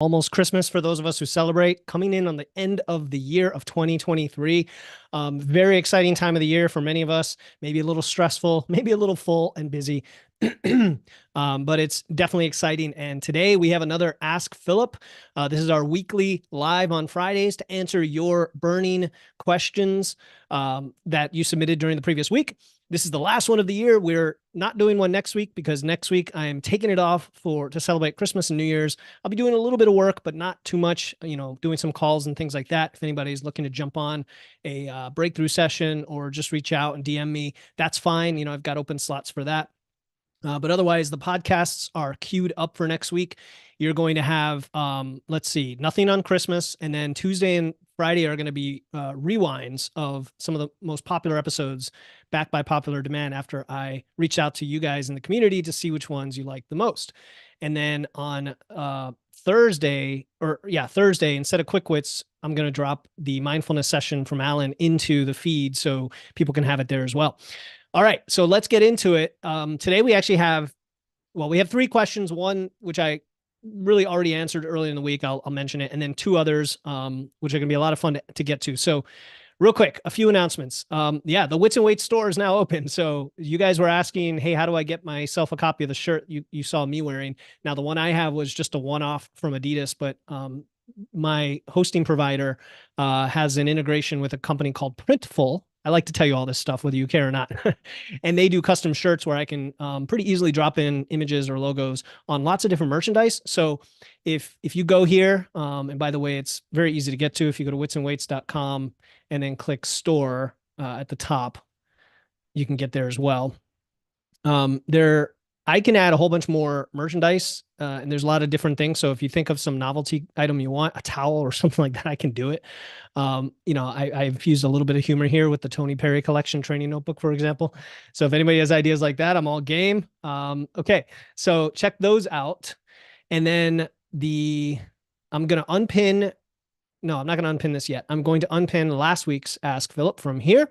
Almost Christmas for those of us who celebrate, coming in on the end of the year of 2023. Very exciting time of the year for many of us, maybe a little stressful, maybe a little full and busy. But it's definitely exciting. And today we have another Ask Philip. This is our weekly live on Fridays to answer your burning questions that you submitted during the previous week. This is the last one of the year. We're not doing one next week because next week I am taking it off to celebrate Christmas and New Year's. I'll be doing a little bit of work, but not too much, doing some calls and things like that. If anybody's looking to jump on a breakthrough session or just reach out and DM me, that's fine. I've got open slots for that. But otherwise, the podcasts are queued up for next week. You're going to have, nothing on Christmas. And then Tuesday and Friday are going to be rewinds of some of the most popular episodes back by popular demand after I reached out to you guys in the community to see which ones you like the most. And then on Thursday, instead of Quick Wits, I'm going to drop the mindfulness session from Alan into the feed so people can have it there as well. All right, so let's get into it. Today we actually have three questions. One, which I really already answered earlier in the week. I'll mention it. And then two others, which are going to be a lot of fun to get to. So real quick, a few announcements. The Wits and Weights store is now open. So you guys were asking, hey, how do I get myself a copy of the shirt you saw me wearing? Now, the one I have was just a one-off from Adidas, but my hosting provider has an integration with a company called Printful. I like to tell you all this stuff, whether you care or not. And they do custom shirts where I can pretty easily drop in images or logos on lots of different merchandise. So if you go here, and by the way, it's very easy to get to. If you go to witsandweights.com and then click store at the top, you can get there as well. I can add a whole bunch more merchandise, and there's a lot of different things. So if you think of some novelty item you want, a towel or something like that, I can do it. I've used a little bit of humor here with the Tony Perry collection training notebook, for example. So if anybody has ideas like that, I'm all game. Okay, so check those out. And then I'm going to unpin. No, I'm not going to unpin this yet. I'm going to unpin last week's Ask Philip from here.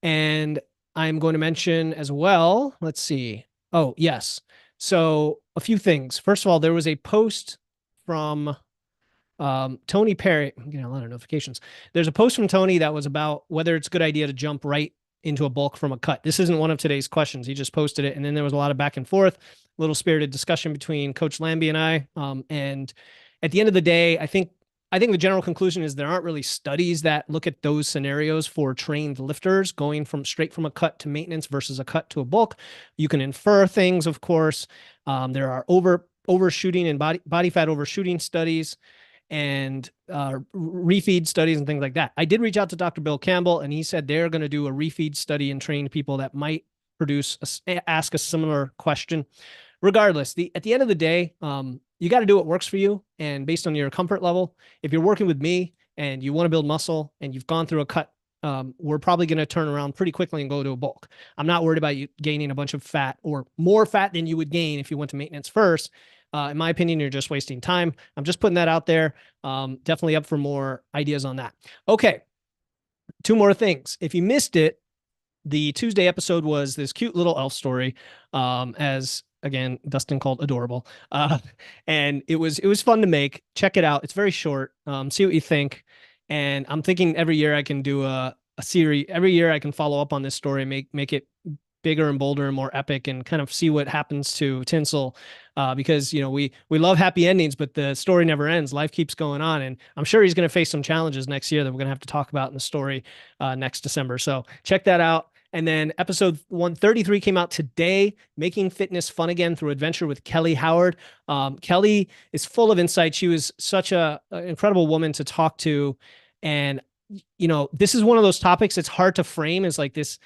And I'm going to mention as well, let's see. Oh, yes. So a few things. First of all, there was a post from Tony Perry. I'm getting a lot of notifications. There's a post from Tony that was about whether it's a good idea to jump right into a bulk from a cut. This isn't one of today's questions. He just posted it. And then there was a lot of back and forth, little spirited discussion between Coach Lambie and I. And at the end of the day, I think the general conclusion is there aren't really studies that look at those scenarios for trained lifters going straight from a cut to maintenance versus a cut to a bulk. You can infer things, of course. There are overshooting and body fat overshooting studies and refeed studies and things like that. I did reach out to Dr. Bill Campbell, and he said they're going to do a refeed study and train people that might ask a similar question. Regardless, at the end of the day, you got to do what works for you. And based on your comfort level, if you're working with me and you want to build muscle and you've gone through a cut, we're probably going to turn around pretty quickly and go to a bulk. I'm not worried about you gaining a bunch of fat or more fat than you would gain if you went to maintenance first. In my opinion, you're just wasting time. I'm just putting that out there. Definitely up for more ideas on that. Okay. Two more things. If you missed it, the Tuesday episode was this cute little elf story, as again, Dustin called adorable. And it was fun to make. Check it out. It's very short. See what you think. And I'm thinking every year I can do a series. Every year I can follow up on this story, make it bigger and bolder and more epic, and kind of see what happens to Tinsel. Because, we love happy endings, but the story never ends. Life keeps going on. And I'm sure he's going to face some challenges next year that we're going to have to talk about in the story next December. So check that out. And then episode 133 came out today, Making Fitness Fun Again Through Adventure with Kelly Howard. Kelly is full of insight. She was such an incredible woman to talk to. And, this is one of those topics that's hard to frame as like this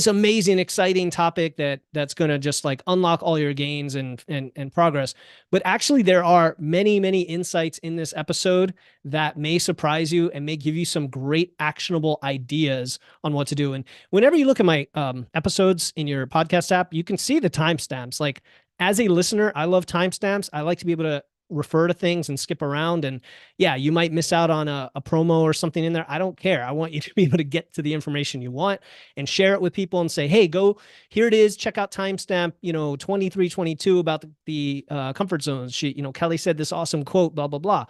amazing, exciting topic that's going to just like unlock all your gains and progress. But actually there are many, many insights in this episode that may surprise you and may give you some great actionable ideas on what to do. And whenever you look at my episodes in your podcast app, you can see the timestamps. Like, as a listener, I love timestamps. I like to be able to refer to things and skip around. And yeah, you might miss out on a promo or something in there. I don't care. I want you to be able to get to the information you want and share it with people and say, hey, go, here it is. Check out timestamp, 2322 about the comfort zones. Kelly said this awesome quote, blah, blah, blah.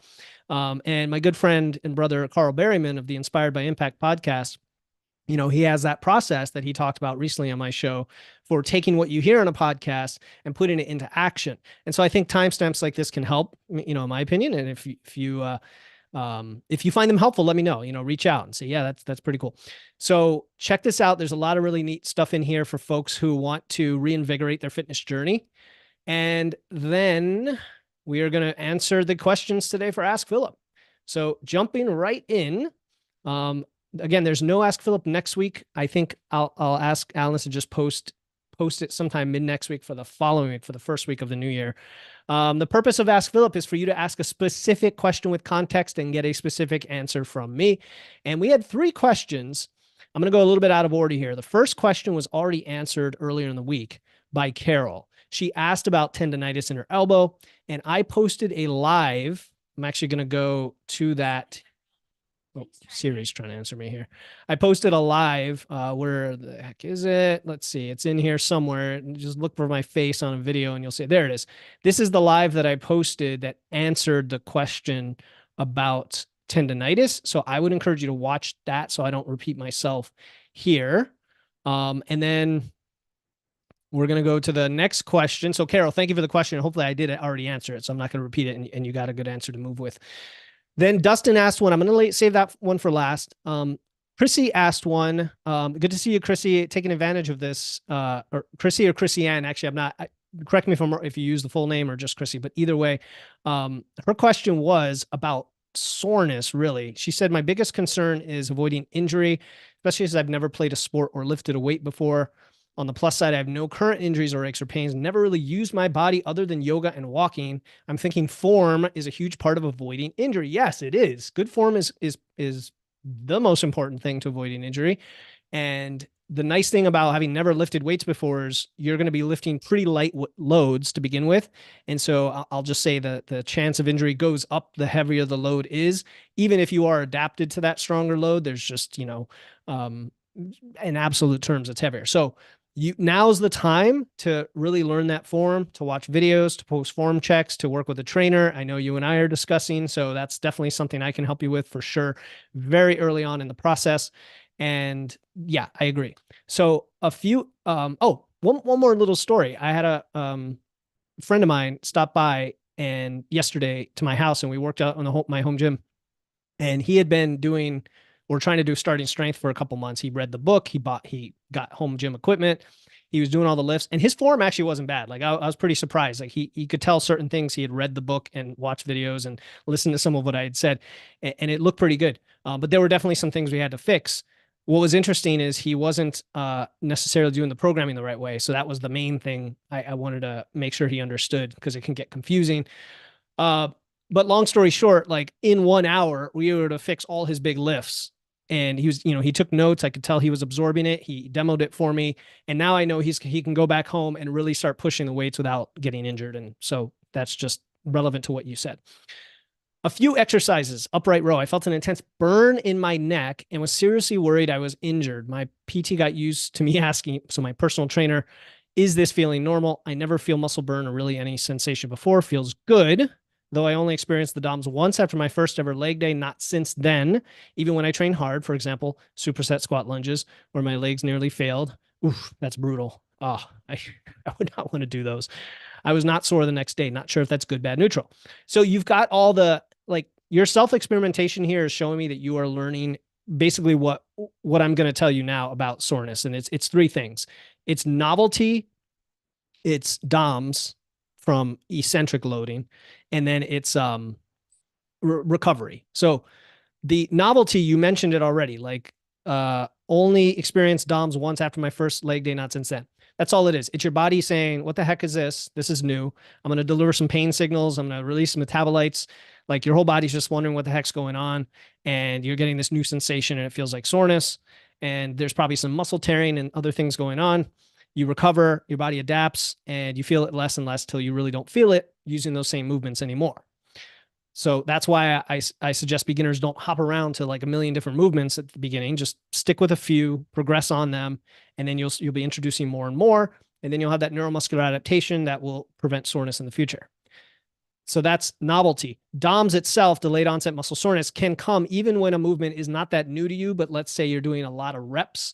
And my good friend and brother, Carl Berryman of the Inspired by Impact podcast, he has that process that he talked about recently on my show for taking what you hear on a podcast and putting it into action. And so I think timestamps like this can help, in my opinion. And if you find them helpful, let me know, reach out and say, yeah, that's pretty cool. So check this out. There's a lot of really neat stuff in here for folks who want to reinvigorate their fitness journey. And then we are going to answer the questions today for Ask Philip. So jumping right in, again, there's no Ask Philip next week. I think I'll ask Alice to just post it sometime mid next week for the following week, for the first week of the new year. The purpose of Ask Philip is for you to ask a specific question with context and get a specific answer from me. And we had 3 questions. I'm going to go a little bit out of order here. The first question was already answered earlier in the week by Carol. She asked about tendinitis in her elbow, and I posted a live. I'm actually going to go to that. Oh, Siri's trying to answer me here. I posted a live. Where the heck is it? Let's see. It's in here somewhere. Just look for my face on a video and you'll see. There it is. This is the live that I posted that answered the question about tendinitis. So I would encourage you to watch that so I don't repeat myself here. And then we're going to go to the next question. So Carol, thank you for the question. Hopefully I did already answer it, so I'm not going to repeat it, and you got a good answer to move with. Then Dustin asked one. I'm going to save that one for last. Chrissy asked one. Good to see you, Chrissy, taking advantage of this. Or Chrissy or Chrissy-Ann. Actually, I'm not. Correct me if you use the full name or just Chrissy. But either way, her question was about soreness, really. She said, my biggest concern is avoiding injury, especially as I've never played a sport or lifted a weight before. On the plus side, I have no current injuries or aches or pains, never really used my body other than yoga and walking. I'm thinking form is a huge part of avoiding injury. Yes, it is. Good form is the most important thing to avoiding injury. And the nice thing about having never lifted weights before is you're going to be lifting pretty light loads to begin with. And so I'll just say that the chance of injury goes up the heavier the load is. Even if you are adapted to that stronger load, there's just, in absolute terms, it's heavier. So now's the time to really learn that form, to watch videos, to post form checks, to work with a trainer. I know you and I are discussing, so that's definitely something I can help you with for sure very early on in the process. And yeah, I agree. So one more little story. I had a friend of mine stop by and yesterday to my house, and we worked out on my home gym, and he had been we're trying to do starting strength for a couple months. He read the book. He got home gym equipment. He was doing all the lifts, and his form actually wasn't bad. Like I was pretty surprised. Like he could tell certain things. He had read the book and watched videos and listened to some of what I had said, and it looked pretty good. But there were definitely some things we had to fix. What was interesting is he wasn't necessarily doing the programming the right way. So that was the main thing I wanted to make sure he understood, because it can get confusing. But long story short, like in 1 hour, we were to fix all his big lifts. And he was, he took notes. I could tell he was absorbing it. He demoed it for me. And now I know he can go back home and really start pushing the weights without getting injured. And so that's just relevant to what you said. A few exercises, upright row. I felt an intense burn in my neck and was seriously worried I was injured. My PT got used to me asking, so my personal trainer, is this feeling normal? I never feel muscle burn or really any sensation before. Feels good. Though I only experienced the DOMS once after my first ever leg day, not since then. Even when I train hard, for example, superset squat lunges, where my legs nearly failed. Oof, that's brutal. I would not want to do those. I was not sore the next day. Not sure if that's good, bad, neutral. So you've got all your self-experimentation here is showing me that you are learning basically what I'm going to tell you now about soreness. And it's 3 things. It's novelty, it's DOMS from eccentric loading, and then it's recovery. So the novelty, you mentioned it already, only experienced DOMS once after my first leg day, not since then. That's all it is. It's your body saying, what the heck is this? This is new. I'm going to deliver some pain signals. I'm going to release some metabolites. Like your whole body's just wondering what the heck's going on. And you're getting this new sensation and it feels like soreness. And there's probably some muscle tearing and other things going on. You recover, your body adapts, and you feel it less and less till you really don't feel it using those same movements anymore. So that's why I suggest beginners don't hop around to like a million different movements at the beginning. Just stick with a few, progress on them, and then you'll be introducing more and more, and then you'll have that neuromuscular adaptation that will prevent soreness in the future. So that's novelty. DOMS itself, delayed onset muscle soreness, can come even when a movement is not that new to you, but let's say you're doing a lot of reps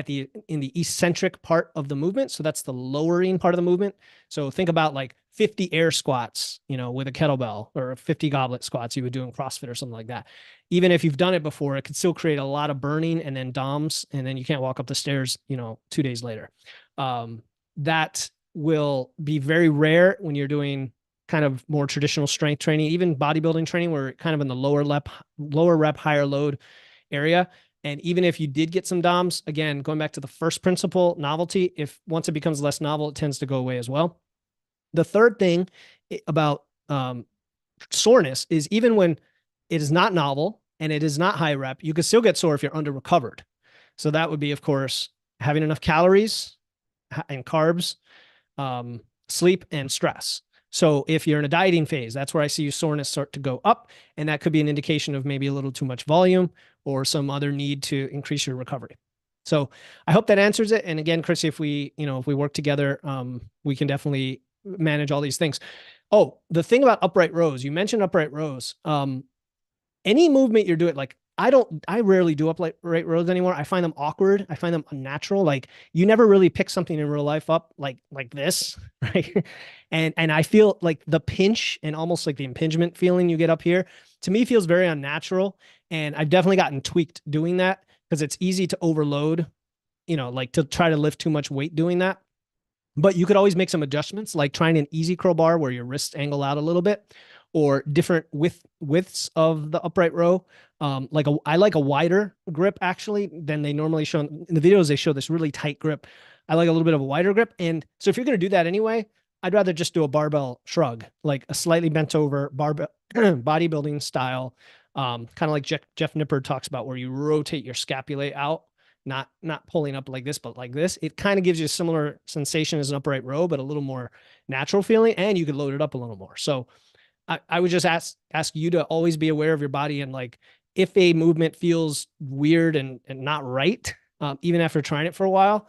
in the eccentric part of the movement. So that's the lowering part of the movement. So think about like 50 air squats, with a kettlebell, or 50 goblet squats you would do in CrossFit or something like that. Even if you've done it before, it could still create a lot of burning and then DOMS, and then you can't walk up the stairs, 2 days later. That will be very rare when you're doing kind of more traditional strength training, even bodybuilding training, where kind of in the lower rep, higher load area. And even if you did get some DOMS, again, going back to the first principle, novelty, if once it becomes less novel, it tends to go away as well. The third thing about soreness is even when it is not novel and it is not high rep, you can still get sore if you're under recovered. So that would be, of course, having enough calories and carbs, sleep, and stress. So if you're in a dieting phase, that's where I see soreness start to go up. And that could be an indication of maybe a little too much volume or some other need to increase your recovery. So I hope that answers it. And again, Chris, if we work together, we can definitely manage all these things. Oh, the thing about upright rows, you mentioned upright rows. Any movement you're doing, like I rarely do upright rows anymore. I find them awkward. I find them unnatural. Like you never really pick something in real life up like this, right? And I feel like the pinch and almost like the impingement feeling you get up here, to me, feels very unnatural. And I've definitely gotten tweaked doing that because it's easy to overload, like to try to lift too much weight doing that. But you could always make some adjustments, like trying an easy curl bar where your wrists angle out a little bit, or different widths of the upright row. I like a wider grip actually than they normally show in the videos. They show this really tight grip. I like a little bit of a wider grip. And so if you're going to do that anyway, I'd rather just do a barbell shrug, like a slightly bent over barbell bodybuilding style, kind of like Jeff Nippard talks about, where you rotate your scapulae out, not pulling up like this, but like this. It kind of gives you a similar sensation as an upright row, but a little more natural feeling, and you could load it up a little more. So I would just ask you to always be aware of your body, and like if a movement feels weird and not right, even after trying it for a while,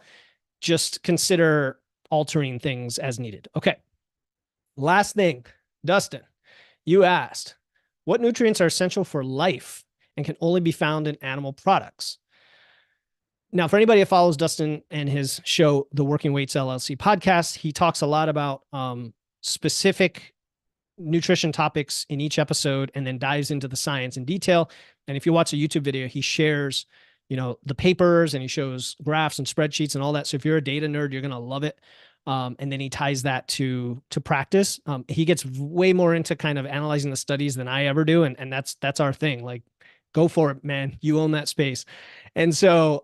just consider altering things as needed. Okay. Last thing, Dustin, you asked, what nutrients are essential for life and can only be found in animal products? Now, for anybody that follows Dustin and his show, the Working Weights LLC podcast, he talks a lot about specific nutrition topics in each episode and then dives into the science in detail. And if you watch a YouTube video, he shares, the papers, and he shows graphs and spreadsheets and all that. So if you're a data nerd, you're going to love it. And then he ties that to practice. He gets way more into kind of analyzing the studies than I ever do. And that's our thing. Like, go for it, man. You own that space. And so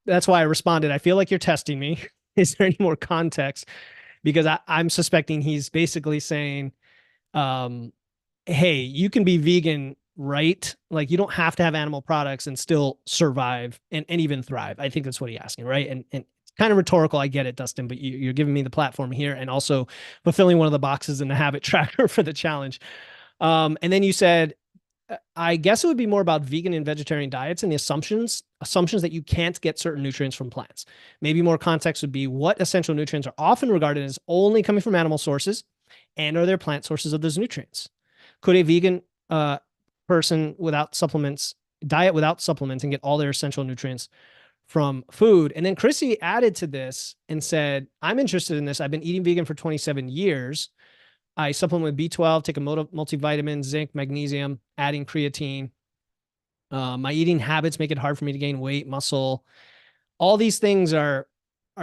that's why I responded. I feel like you're testing me. Is there any more context? Because I'm suspecting he's basically saying, hey, you can be vegan, right? Like, you don't have to have animal products and still survive and even thrive. I think that's what he's asking, right? And it's kind of rhetorical. I get it, Dustin, but you're giving me the platform here and also fulfilling one of the boxes in the habit tracker for the challenge. And then you said, I guess it would be more about vegan and vegetarian diets and the assumptions that you can't get certain nutrients from plants. Maybe more context would be, what essential nutrients are often regarded as only coming from animal sources, and are there plant sources of those nutrients? Could a vegan person diet without supplements and get all their essential nutrients from food? And then Chrissy added to this and said, I'm interested in this. I've been eating vegan for 27 years. I supplement with B12, take a multivitamin, zinc, magnesium, adding creatine. My eating habits make it hard for me to gain weight, muscle. All these things are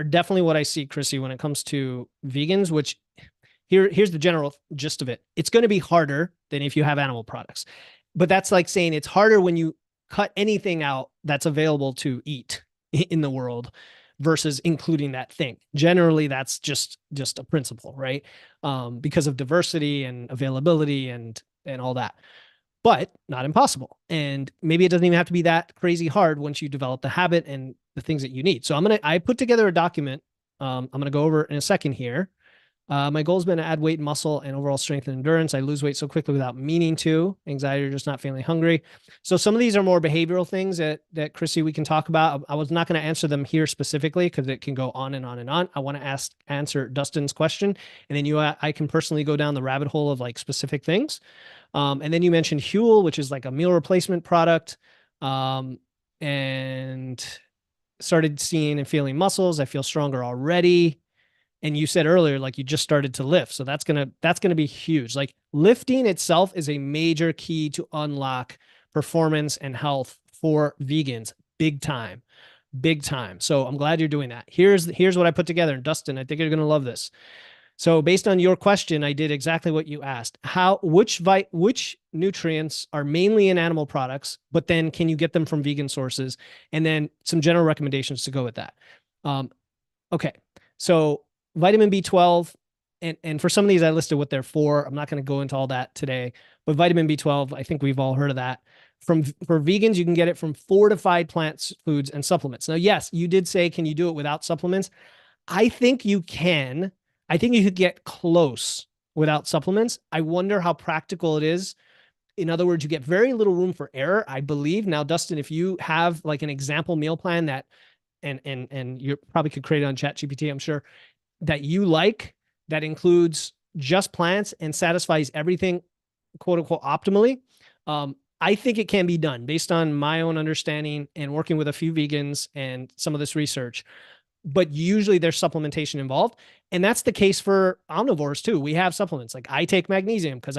definitely what I see, Chrissy, when it comes to vegans, which here's the general gist of it. It's going to be harder than if you have animal products. But that's like saying it's harder when you cut anything out that's available to eat in the world versus including that thing. Generally, that's just a principle, right? Because of diversity and availability and all that. But not impossible. And maybe it doesn't even have to be that crazy hard once you develop the habit and the things that you need. So I put together a document I'm going to go over in a second here. My goal has been to add weight, muscle, and overall strength and endurance. I lose weight so quickly without meaning to. Anxiety or just not feeling hungry. So some of these are more behavioral things that Chrissy, we can talk about. I was not going to answer them here specifically because it can go on and on and on. I want to answer Dustin's question, and then I can personally go down the rabbit hole of like specific things. And then you mentioned Huel, which is like a meal replacement product, and started seeing and feeling muscles. I feel stronger already. And you said earlier, like you just started to lift. So that's gonna be huge. Like lifting itself is a major key to unlock performance and health for vegans. Big time. Big time. So I'm glad you're doing that. Here's what I put together. And Dustin, I think you're gonna love this. So based on your question, I did exactly what you asked. Which nutrients are mainly in animal products, but then can you get them from vegan sources? And then some general recommendations to go with that. Okay. So vitamin B12, and for some of these, I listed what they're for. I'm not going to go into all that today, but vitamin B12, I think we've all heard of that. For vegans, you can get it from fortified plant foods and supplements. Now, yes, you did say, can you do it without supplements? I think you can. I think you could get close without supplements. I wonder how practical it is. In other words, you get very little room for error, I believe. Now, Dustin, if you have like an example meal plan that, and you probably could create it on ChatGPT, I'm sure, that you like, that includes just plants and satisfies everything, quote unquote, optimally. I think it can be done based on my own understanding and working with a few vegans and some of this research. But usually there's supplementation involved. And that's the case for omnivores too. We have supplements. Like I take magnesium because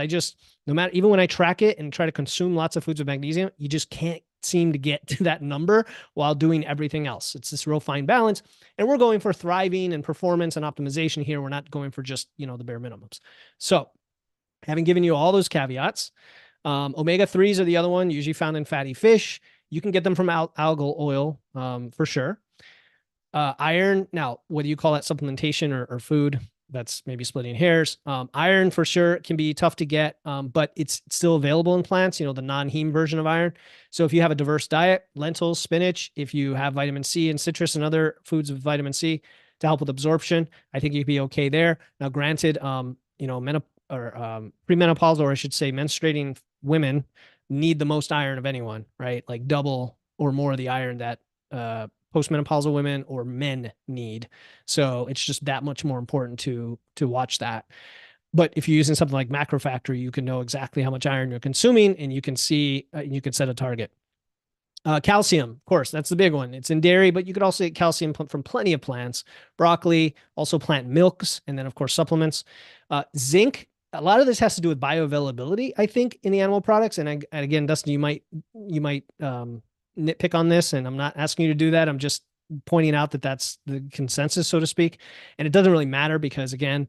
no matter, even when I track it and try to consume lots of foods with magnesium, you just can't seem to get to that number while doing everything else. It's this real fine balance. And we're going for thriving and performance and optimization here. We're not going for just, the bare minimums. So having given you all those caveats, omega-3s are the other one, usually found in fatty fish. You can get them from algal oil for sure. Iron, now, whether you call that supplementation or food, that's maybe splitting hairs. Iron for sure can be tough to get, but it's still available in plants, the non-heme version of iron. So if you have a diverse diet, lentils, spinach, if you have vitamin C and citrus and other foods with vitamin C to help with absorption, I think you'd be okay there. Now, granted, premenopausal, or I should say menstruating women need the most iron of anyone, right? Like double or more of the iron that postmenopausal women or men need. So it's just that much more important to watch that. But if you're using something like Macrofactory, you can know exactly how much iron you're consuming, and you can see, you can set a target. Calcium, of course, that's the big one. It's in dairy, but you could also get calcium from plenty of plants, broccoli, also plant milks, and then of course supplements. Zinc, a lot of this has to do with bioavailability, I think, in the animal products. And again, Dustin, you might nitpick on this, and I'm not asking you to do that. I'm just pointing out that that's the consensus, so to speak. And it doesn't really matter because, again,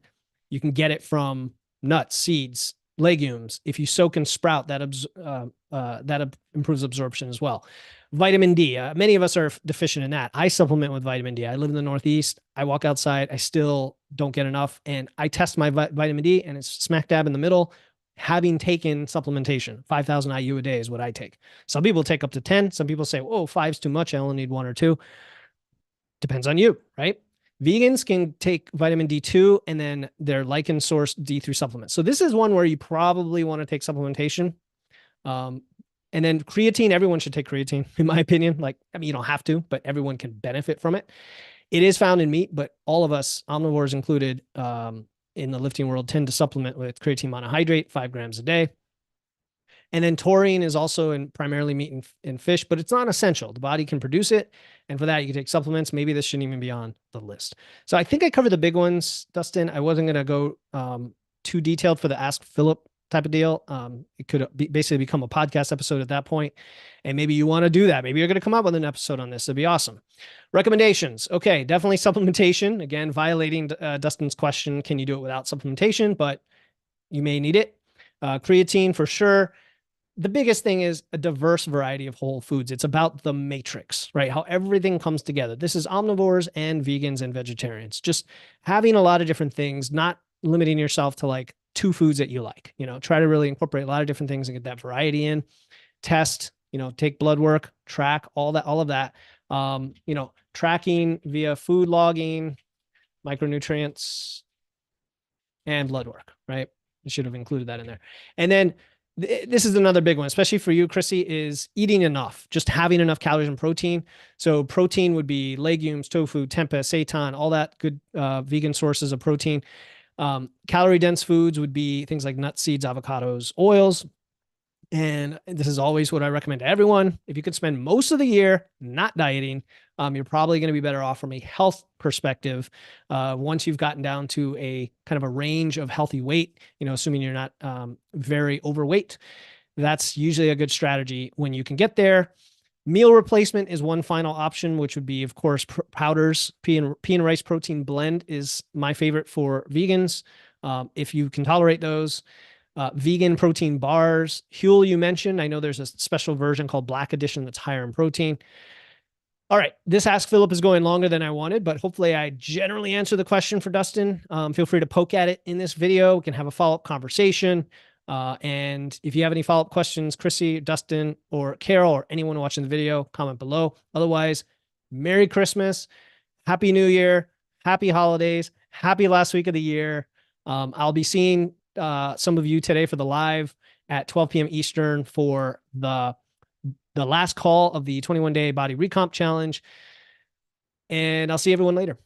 you can get it from nuts, seeds, legumes. If you soak and sprout, that improves absorption as well. Vitamin D, many of us are deficient in that. I supplement with vitamin D. I live in the Northeast. I walk outside. I still don't get enough. And I test my vitamin D, and it's smack dab in the middle. Having taken supplementation, 5,000 IU a day is what I take. Some people take up to 10. Some people say, oh, 5's too much. I only need 1 or 2. Depends on you, right? Vegans can take vitamin D2 and then their lichen source D3 supplements. So this is one where you probably want to take supplementation. And then creatine, everyone should take creatine, in my opinion. You don't have to, but everyone can benefit from it. It is found in meat, but all of us, omnivores included, in the lifting world, tend to supplement with creatine monohydrate, 5 grams a day. And then taurine is also in primarily meat and fish, but it's not essential. The body can produce it. And for that, you can take supplements. Maybe this shouldn't even be on the list. So I think I covered the big ones, Dustin. I wasn't going to go too detailed for the Ask Philip type of deal. It could basically become a podcast episode at that point. And maybe you want to do that. Maybe you're going to come up with an episode on this. It'd be awesome. Recommendations. Okay, definitely supplementation. Again, violating Dustin's question, can you do it without supplementation? But you may need it. Creatine for sure. The biggest thing is a diverse variety of whole foods. It's about the matrix, right? How everything comes together. This is omnivores and vegans and vegetarians. Just having a lot of different things, not limiting yourself to like 2 foods that you like. Try to really incorporate a lot of different things and get that variety in. Test, take blood work, track all of that. Tracking via food logging, micronutrients, and blood work, right? I should have included that in there. And then this is another big one, especially for you, Chrissy, is eating enough, just having enough calories and protein. So protein would be legumes, tofu, tempeh, seitan, all that good vegan sources of protein. Calorie dense foods would be things like nuts, seeds, avocados, oils. And this is always what I recommend to everyone. If you could spend most of the year not dieting, you're probably going to be better off from a health perspective. Once you've gotten down to a kind of a range of healthy weight, assuming you're not very overweight, that's usually a good strategy when you can get there. Meal replacement is one final option, which would be, of course, powders. Pea and rice protein blend is my favorite for vegans. If you can tolerate those. Vegan protein bars. Huel, you mentioned. I know there's a special version called Black Edition that's higher in protein. All right. This Ask Philip is going longer than I wanted, but hopefully I generally answer the question for Dustin. Feel free to poke at it in this video. We can have a follow-up conversation. And if you have any follow-up questions, Chrissy, Dustin, or Carol, or anyone watching the video, comment below. Otherwise, Merry Christmas, Happy New Year, Happy Holidays, Happy last week of the year. I'll be seeing some of you today for the live at 12 p.m. Eastern for the last call of the 21-day body recomp challenge. And I'll see everyone later.